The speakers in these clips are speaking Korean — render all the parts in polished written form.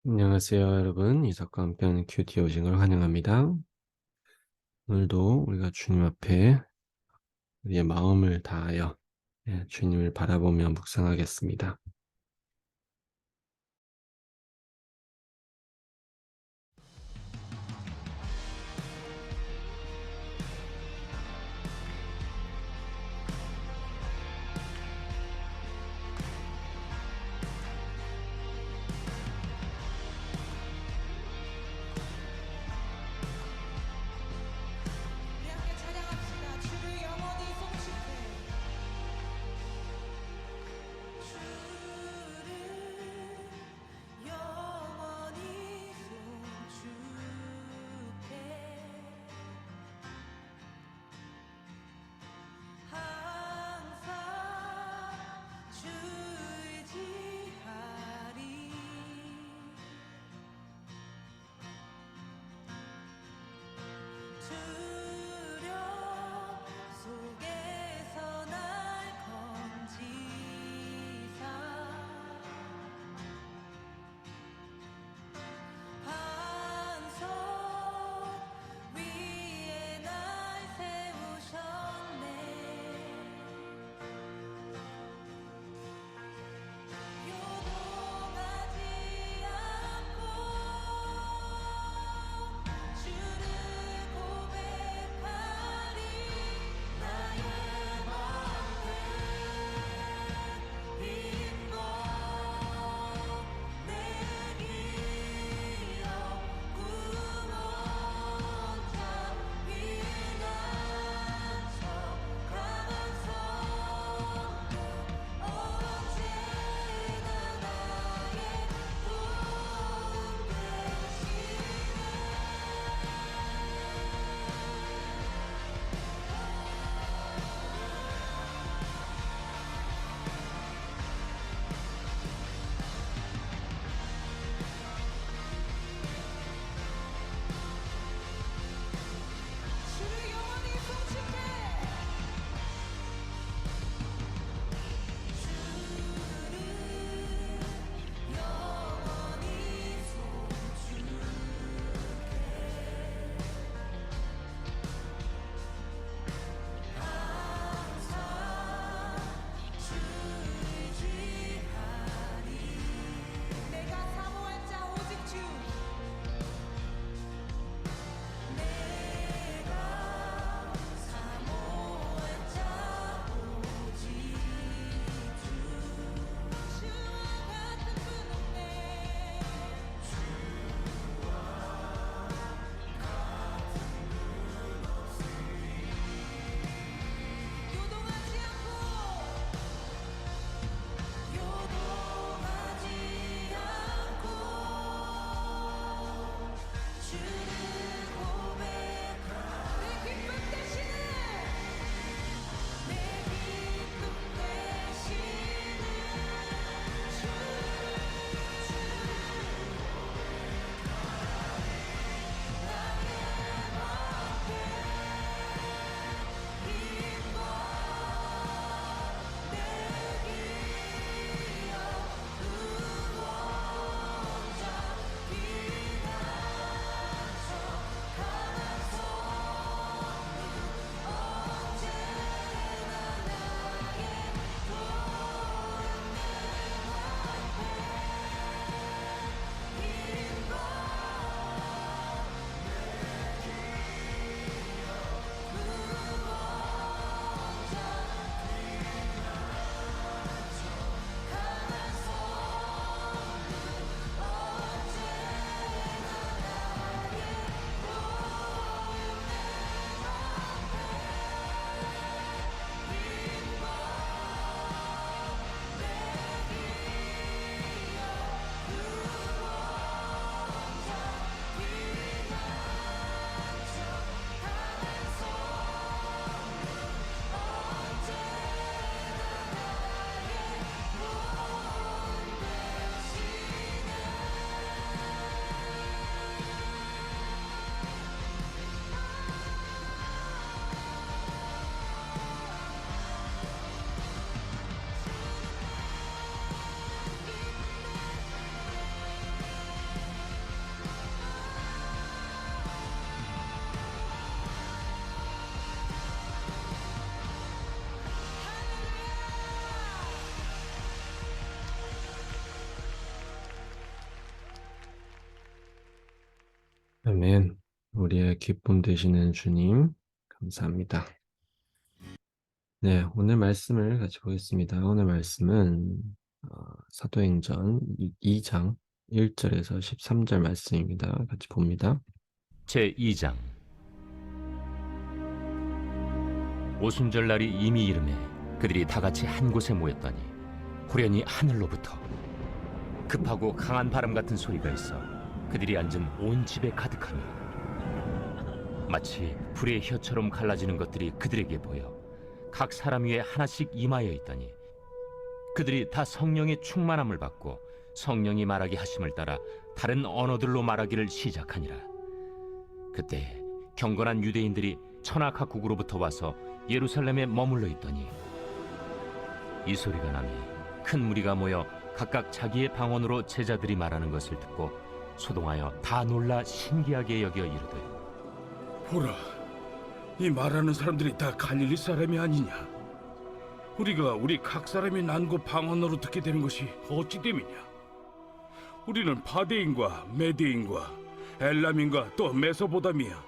안녕하세요, 여러분. 이삭과 함께하는 큐티 오징을 환영합니다. 오늘도 우리가 주님 앞에 우리의 마음을 다하여 주님을 바라보며 묵상하겠습니다. 우리 함께 찬양합시다. 주를 영원히 송축해. 주를 아멘. 우리의 기쁨 되시는 주님, 감사합니다. 네, 오늘 말씀을 같이 보겠습니다. 오늘 말씀은 사도행전 2장 1절에서 13절 말씀입니다. 같이 봅니다. 제2장 오순절 날이 이미 이르매 그들이 다 같이 한 곳에 모였더니 후련히 하늘로부터 급하고 강한 바람 같은 소리가 있어 그들이 앉은 온 집에 가득하니 마치 불의 혀처럼 갈라지는 것들이 그들에게 보여 각 사람 위에 하나씩 임하여 있더니 그들이 다 성령의 충만함을 받고 성령이 말하게 하심을 따라 다른 언어들로 말하기를 시작하니라. 그때 경건한 유대인들이 천하 각국으로부터 와서 예루살렘에 머물러 있더니 이 소리가 나니 큰 무리가 모여 각각 자기의 방언으로 제자들이 말하는 것을 듣고 소동하여 다 놀라 신기하게 여겨 이르되 보라, 이 말하는 사람들이 다 갈릴리 사람이 아니냐? 우리 각 사람이 난 곳 방언으로 듣게 되는 것이 어찌 됨이냐? 우리는 바데인과 메데인과 엘람인과 또 메소보다미아,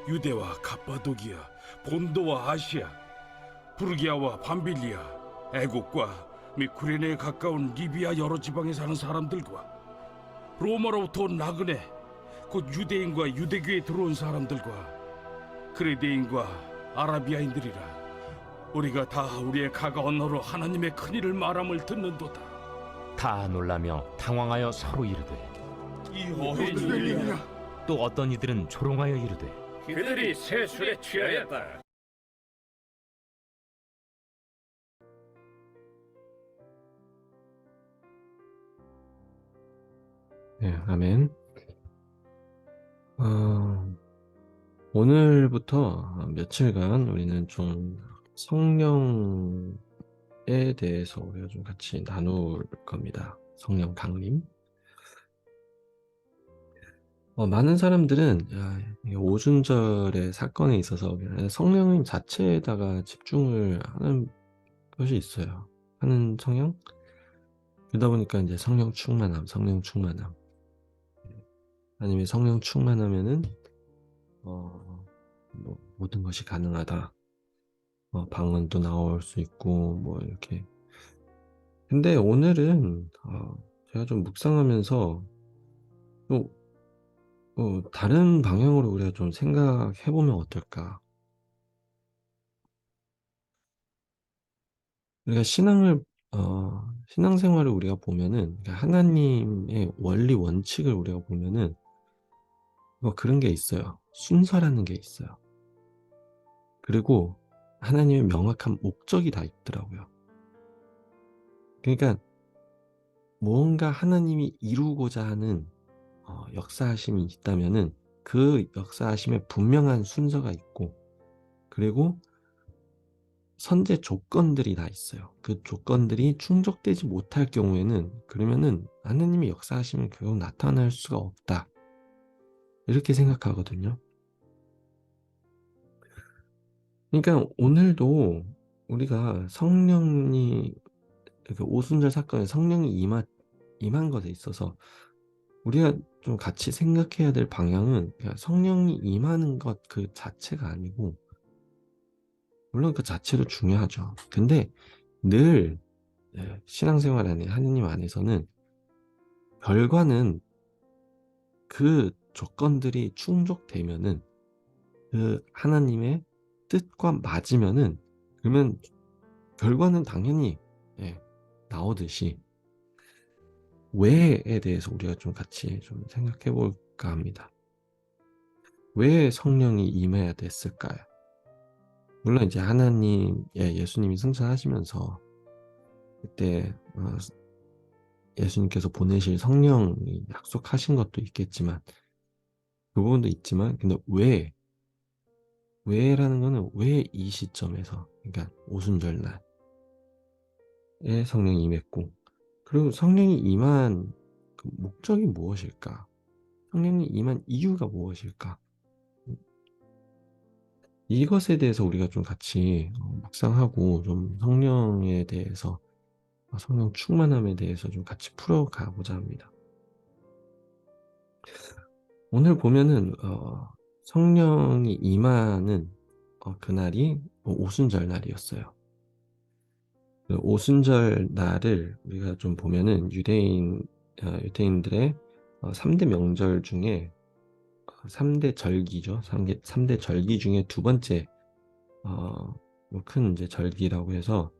유대와 갑바도기아, 본도와 아시아, 부르기아와 밤빌리아, 애국과 및 구레네에 가까운 리비아 여러 지방에 사는 사람들과 로마로부터 온 나그네, 곧 유대인과 유대교에 들어온 사람들과 그레데인과 아라비아인들이라. 우리가 다 우리의 각 언어로 하나님의 큰일을 말함을 듣는도다. 다 놀라며 당황하여 서로 이르되 이 어떤 일이냐? 또 어떤 이들은 조롱하여 이르되 그들이 새 술에 취하였다. 네, 아멘. 오늘부터 며칠간 우리는 좀 성령에 대해서 우리가 좀 같이 나눌 겁니다. 성령 강림. 많은 사람들은 이 오순절의 사건에 있어서 그냥 성령님 자체에다가 집중을 하는 것이 있어요. 하는 성향? 그러다 보니까 이제 성령 충만함. 아니면 성령 충만하면은 뭐 모든 것이 가능하다. 방언도 나올 수 있고 뭐 이렇게. 근데 오늘은 제가 좀 묵상하면서 또 다른 방향으로 우리가 좀 생각해 보면 어떨까? 우리가 신앙생활을 우리가 보면은 그러니까 하나님의 원리 원칙을 우리가 보면은 그런 게 있어요. 순서라는 게 있어요. 그리고 하나님의 명확한 목적이 다 있더라고요. 그러니까 무언가 하나님이 이루고자 하는 역사하심이 있다면은 그 역사하심에 분명한 순서가 있고, 그리고 선제 조건들이 다 있어요. 그 조건들이 충족되지 못할 경우에는 그러면은 하나님의 역사하심은 결국 나타날 수가 없다. 이렇게 생각하거든요. 그러니까 오늘도 우리가 성령이 그 오순절 사건에 성령이 임한 것에 있어서 우리가 좀 같이 생각해야 될 방향은 그냥 성령이 임하는 것 그 자체가 아니고, 물론 그 자체도 중요하죠. 근데 늘 신앙생활 안에 하느님 안에서는 결과는 그 조건들이 충족되면은 그 하나님의 뜻과 맞으면은 그러면 결과는 당연히 나오듯이 왜에 대해서 우리가 좀 같이 좀 생각해 볼까 합니다. 왜 성령이 임해야 됐을까요? 물론 이제 예수님이 승천하시면서 그때 예수님께서 보내실 성령이 약속하신 것도 있겠지만 그 부분도 있지만, 근데 왜라는 거는 왜 이 시점에서, 그러니까 오순절 날에 성령이 임했고, 그리고 성령이 임한 그 목적이 무엇일까? 성령이 임한 이유가 무엇일까? 이것에 대해서 우리가 좀 같이 묵상하고 좀 성령에 대해서, 성령 충만함에 대해서 좀 같이 풀어가고자 합니다. 오늘 보면은 성령이 임하는 그날이 오순절 날이었어요. 그 오순절 날을 우리가 좀 보면은 유대인들의 3대 명절 중에 3대 절기죠. 3대 절기 중에 두 번째 큰 이제 절기라고 해서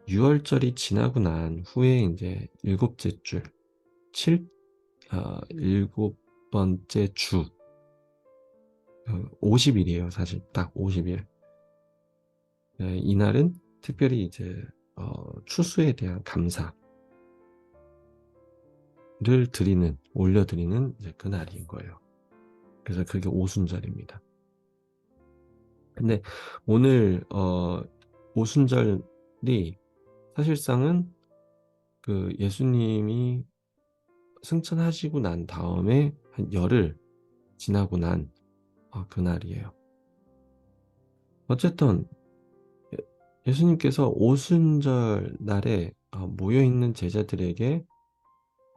유월절이 지나고 난 후에 이제 일곱째 줄, 일곱 번째 주, 50일이에요. 사실 딱 50일. 이날은 특별히 이제 추수에 대한 감사를 올려드리는 이제 그날인 거예요. 그래서 그게 오순절입니다. 근데 오늘 오순절이 사실상은 그 예수님이 승천하시고 난 다음에 한 열흘 지나고 난 그날이에요. 어쨌든 예수님께서 오순절 날에 모여있는 제자들에게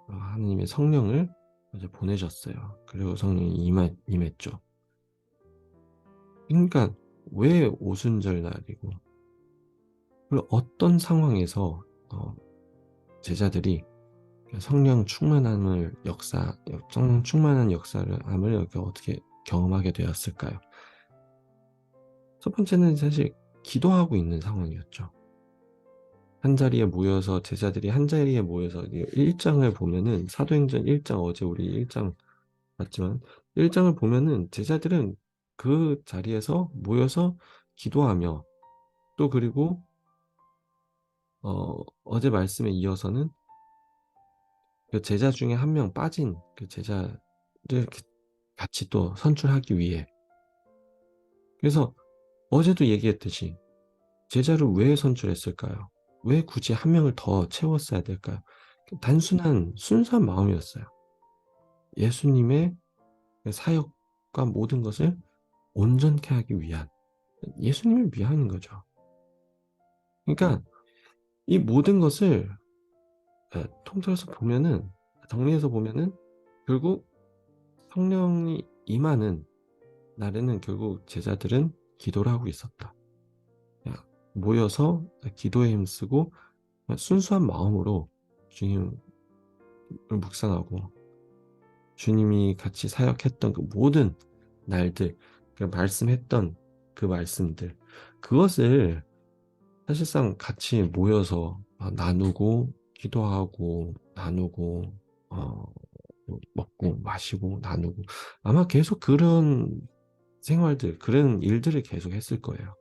하나님의 성령을 이제 보내셨어요. 그리고 성령이 임했죠. 그러니까 왜 오순절 날이고, 그리고 어떤 상황에서 제자들이 성령 충만한 역사를 이렇게 어떻게 경험하게 되었을까요? 첫 번째는 사실 기도하고 있는 상황이었죠. 제자들이 한 자리에 모여서 1장을 보면은, 사도행전 1장, 어제 우리 1장 봤지만 1장을 보면은 제자들은 그 자리에서 모여서 기도하며, 또 그리고 어제 말씀에 이어서는 그 제자 중에 한 명 빠진 그 제자를 같이 또 선출하기 위해, 그래서 어제도 얘기했듯이 제자를 왜 선출했을까요? 왜 굳이 한 명을 더 채웠어야 될까요? 순수한 마음이었어요. 예수님의 사역과 모든 것을 온전케 하기 위한, 예수님을 위한 거죠. 그러니까 이 모든 것을 정리해서 보면은 결국 성령이 임하는 날에는 결국 제자들은 기도를 하고 있었다. 모여서 기도에 힘쓰고 순수한 마음으로 주님을 묵상하고, 주님이 같이 사역했던 그 모든 날들, 그 말씀했던 그 말씀들, 그것을 사실상 같이 모여서 나누고, 기도하고, 나누고, 먹고 마시고 나누고, 아마 계속 그런 그런 일들을 계속 했을 거예요.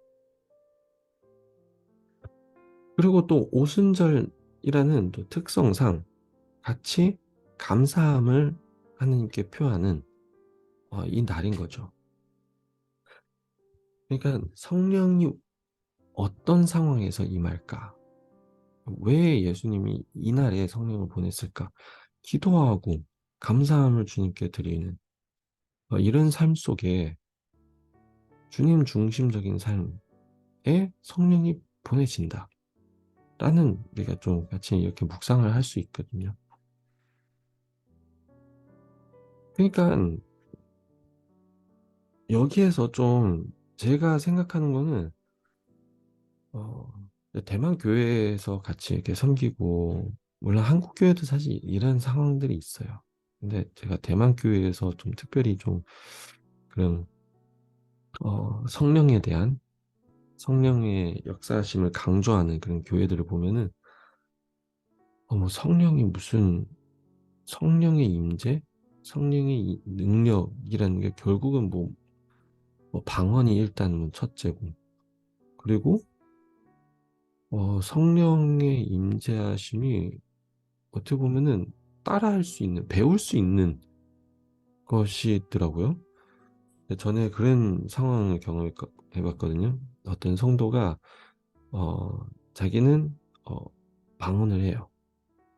그리고 또 오순절이라는 또 특성상 같이 감사함을 하나님께 표하는 이 날인 거죠. 그러니까 성령이 어떤 상황에서 임할까? 왜 예수님이 이날에 성령을 보냈을까? 기도하고 감사함을 주님께 드리는 이런 삶 속에, 주님 중심적인 삶에 성령이 보내진다 라는, 우리가 좀 같이 이렇게 묵상을 할 수 있거든요. 그러니까 여기에서 좀 제가 생각하는 거는, 대만 교회에서 같이 이렇게 섬기고, 물론 한국 교회도 사실 이런 상황들이 있어요. 근데 제가 대만 교회에서 좀 특별히 좀 그런 성령의 역사심을 강조하는 그런 교회들을 보면은 뭐 성령의 임재, 성령의 능력이라는 게 결국은 뭐 방언이 일단 첫째고, 그리고 성령의 임재하심이 어떻게 보면은 배울 수 있는 것이더라고요. 전에 그런 상황을 경험해봤거든요. 어떤 성도가 자기는 방언을 해요.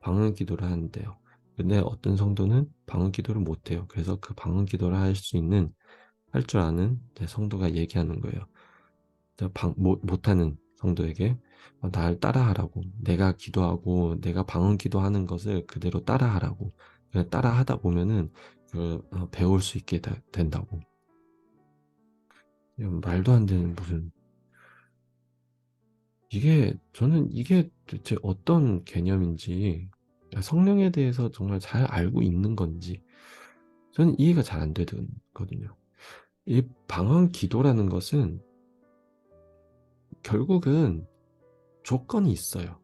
방언 기도를 하는데요. 근데 어떤 성도는 방언 기도를 못해요. 그래서 그 방언 기도를 할 줄 아는 성도가 얘기하는 거예요. 못하는 성도에게 날 따라하라고, 내가 기도하고 내가 방언 기도하는 것을 그대로 따라하라고. 따라하다 보면은 배울 수 있게 된다고. 말도 안 되는 무슨 저는 이게 대체 어떤 개념인지, 성령에 대해서 정말 잘 알고 있는 건지 저는 이해가 잘 안 되거든요. 이 방언 기도라는 것은 결국은 조건이 있어요.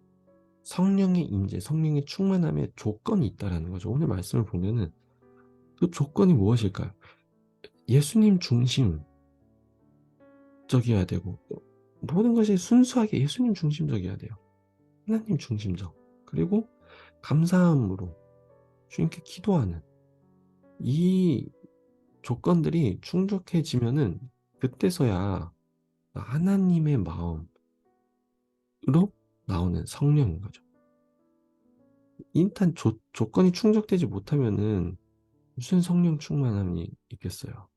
성령의 임재, 성령의 충만함에 조건이 있다라는 거죠. 오늘 말씀을 보면은 그 조건이 무엇일까요? 예수님 중심적이어야 되고, 모든 것이 순수하게 예수님 중심적이어야 돼요. 하나님 중심적. 그리고 감사함으로 주님께 기도하는 이 조건들이 충족해지면은 그때서야 하나님의 마음으로 나오는 성령인 거죠. 일단 조건이 충족되지 못하면은 무슨 성령 충만함이 있겠어요.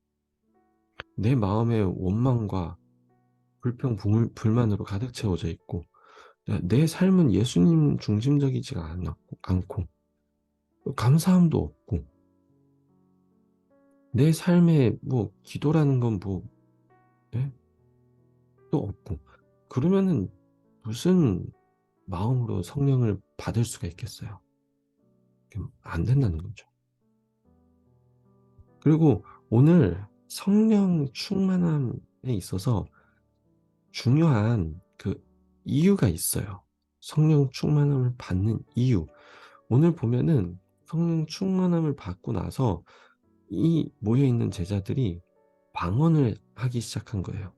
내 마음의 원망과 불만으로 가득 채워져 있고, 내 삶은 예수님 중심적이지가 않고 감사함도 없고, 내 삶에 뭐 기도라는 건 예? 또 없고, 그러면은 무슨 마음으로 성령을 받을 수가 있겠어요. 안 된다는 거죠. 그리고 오늘 성령 충만함에 있어서 중요한 그 이유가 있어요. 성령 충만함을 받는 이유. 오늘 보면은 성령 충만함을 받고 나서 이 모여있는 제자들이 방언을 하기 시작한 거예요.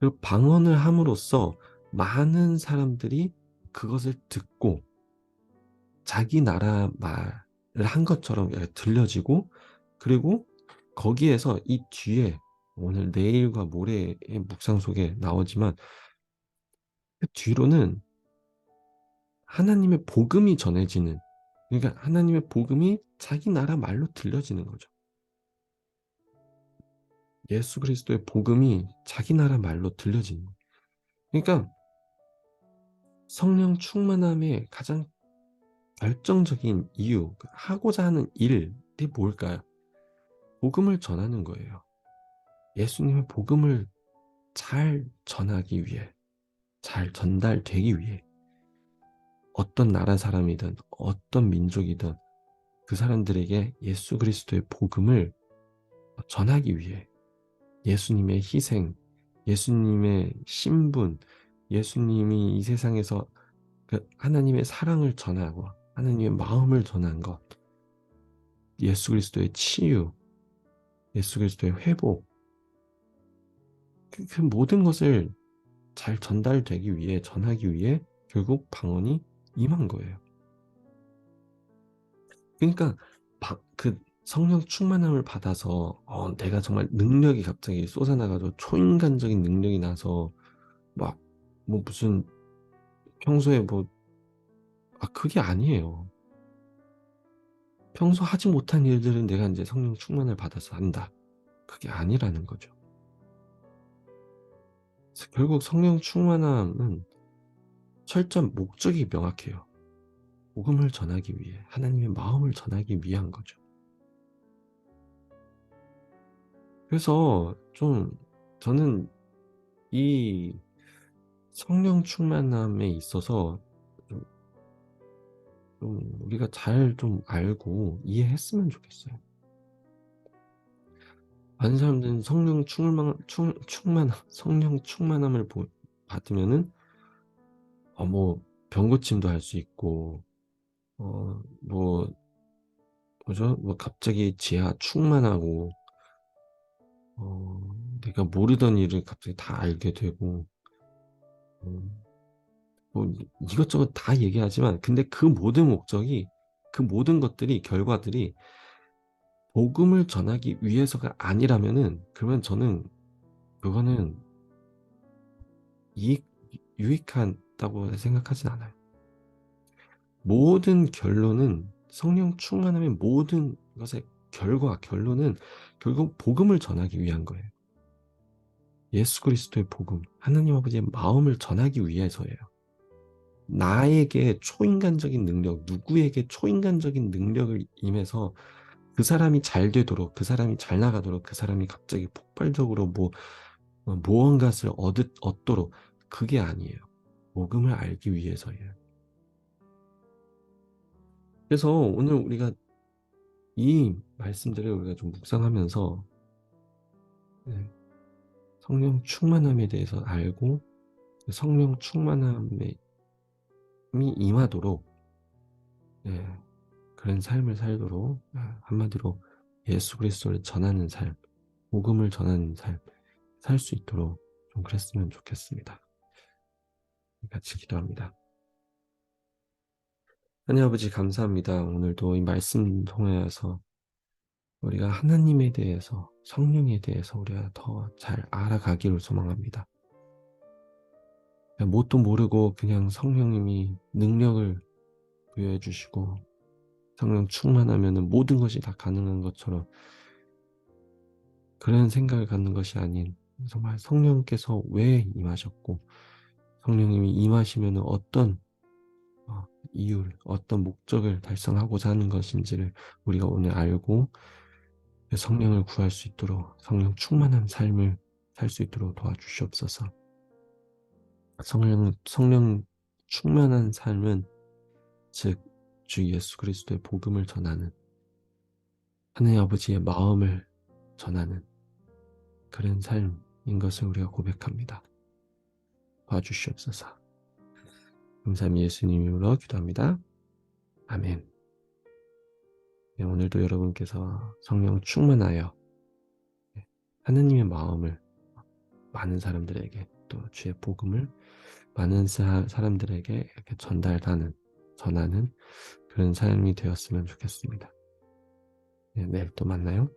그 방언을 함으로써 많은 사람들이 그것을 듣고 자기 나라 말을 한 것처럼 들려지고, 그리고 거기에서 이 뒤에 오늘 내일과 모레의 묵상 속에 나오지만 그 뒤로는 하나님의 복음이 전해지는, 그러니까 하나님의 복음이 자기 나라 말로 들려지는 거죠. 예수 그리스도의 복음이 자기 나라 말로 들려지는 거예요. 그러니까 성령 충만함의 가장 결정적인 이유, 하고자 하는 일이 뭘까요? 복음을 전하는 거예요. 예수님의 복음을 잘 전하기 위해, 잘 전달되기 위해, 어떤 나라 사람이든 어떤 민족이든 그 사람들에게 예수 그리스도의 복음을 전하기 위해 예수님의 희생, 예수님의 신분, 예수님이 이 세상에서 그 하나님의 사랑을 전하고 하나님의 마음을 전한 것, 예수 그리스도의 치유, 예수 그리스도의 회복, 그 모든 것을 잘 전달되기 위해, 전하기 위해 결국 방언이 임한 거예요. 그러니까 그 성령 충만함을 받아서 내가 정말 능력이 갑자기 솟아나가지고 초인간적인 능력이 나서 막 뭐 무슨 평소에 그게 아니에요. 평소 하지 못한 일들은 내가 이제 성령 충만을 받아서 한다. 그게 아니라는 거죠. 그래서 결국 성령 충만함은 철저한 목적이 명확해요. 복음을 전하기 위해, 하나님의 마음을 전하기 위한 거죠. 그래서 저는 이 성령 충만함에 있어서 좀 우리가 잘 알고 이해했으면 좋겠어요. 많은 사람들은 성령 충만함을 받으면은 병 고침도 할 수 있고, 뭐죠? 갑자기 지하 충만하고, 내가 모르던 일을 갑자기 다 알게 되고, 이것저것 다 얘기하지만, 근데 그 모든 목적이, 그 모든 결과들이 복음을 전하기 위해서가 아니라면은, 그러면 저는 그거는 유익하다고 생각하진 않아요. 모든 결론은, 성령 충만함의 모든 것의 결론은 결국 복음을 전하기 위한 거예요. 예수 그리스도의 복음, 하나님 아버지의 마음을 전하기 위해서예요. 나에게 초인간적인 능력, 누구에게 초인간적인 능력을 임해서 그 사람이 잘 되도록, 그 사람이 잘 나가도록, 그 사람이 갑자기 폭발적으로 무언가를 얻도록, 그게 아니에요. 복음을 알기 위해서예요. 그래서 오늘 우리가 이 말씀들을 우리가 좀 묵상하면서 성령 충만함에 대해서 알고, 성령 충만함이 임하도록 그런 삶을 살도록, 한마디로 예수 그리스도를 전하는 삶, 복음을 전하는 삶 살 수 있도록 좀 그랬으면 좋겠습니다. 같이 기도합니다. 하나님 아버지, 감사합니다. 오늘도 이 말씀 통하여서 우리가 하나님에 대해서, 성령에 대해서 우리가 더 잘 알아가기를 소망합니다. 뭣도 모르고 그냥 성령님이 능력을 부여해 주시고 성령 충만하면 모든 것이 다 가능한 것처럼, 그런 생각을 갖는 것이 아닌, 정말 성령께서 왜 임하셨고, 성령님이 임하시면 어떤 이유를, 어떤 목적을 달성하고자 하는 것인지를 우리가 오늘 알고 성령을 구할 수 있도록, 성령 충만한 삶을 살 수 있도록 도와주시옵소서. 성령 충만한 삶은 즉 주 예수 그리스도의 복음을 전하는, 하나님 아버지의 마음을 전하는 그런 삶인 것을 우리가 고백합니다. 도와주시옵소서. 감사합니다. 예수님 이름으로 기도합니다. 아멘. 오늘도 여러분께서 성령 충만하여 하나님의 마음을 많은 사람들에게, 또 주의 복음을 많은 사람들에게 이렇게 전하는 그런 삶이 되었으면 좋겠습니다. 내일 또 만나요.